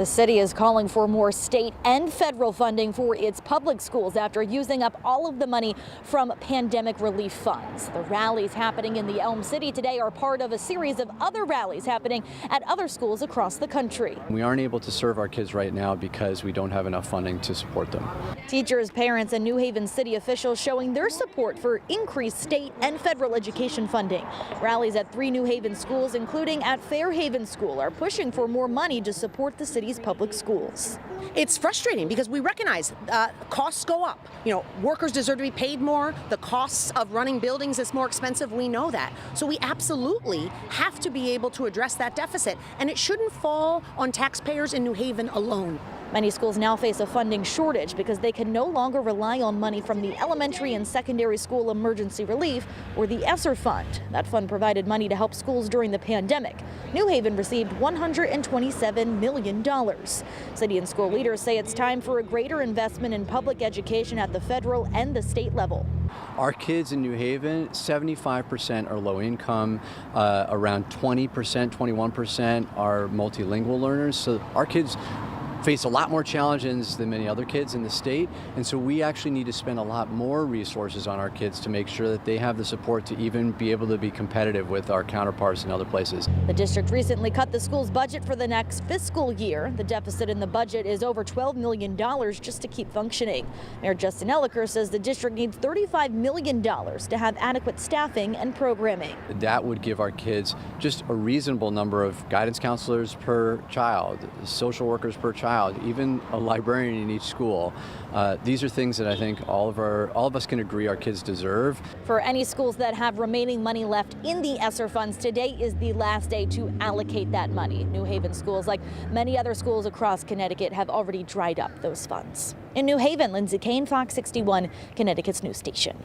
The city is calling for more state and federal funding for its public schools after using up all of the money from pandemic relief funds. The rallies happening in the Elm City today are part of a series of other rallies happening at other schools across the country. We aren't able to serve our kids right now because we don't have enough funding to support them. Teachers, parents, and New Haven city officials showing their support for increased state and federal education funding. Rallies at 3 New Haven schools, including at Fairhaven School, are pushing for more money to support the city's public schools. It's frustrating because we recognize costs go up. Workers deserve to be paid more. The costs of running buildings is more expensive. We know that. So we absolutely have to be able to address that deficit, and it shouldn't fall on taxpayers in New Haven alone. Many schools now face a funding shortage because they can no longer rely on money from the Elementary and Secondary School Emergency Relief or the ESSER Fund. That fund provided money to help schools during the pandemic. New Haven received $127 million. City and school leaders say it's time for a greater investment in public education at the federal and the state level. Our kids in New Haven, 75% are low income, around 20%, 21% are multilingual learners. So our kids face a lot more challenges than many other kids in the state, and so we actually need to spend a lot more resources on our kids to make sure that they have the support to even be able to be competitive with our counterparts in other places. The district recently cut the school's budget for the next fiscal year. The deficit in the budget is over $12 million just to keep functioning. Mayor Justin Elliker says the district needs $35 million to have adequate staffing and programming. That would give our kids just a reasonable number of guidance counselors per child, social workers per child, even a librarian in each school. These are things that I think all of us can agree our kids deserve. For any schools that have remaining money left in the ESSER funds, today is the last day to allocate that money. New Haven schools, like many other schools across Connecticut, have already dried up those funds. In New Haven, Lindsay Kane, Fox 61, Connecticut's news station.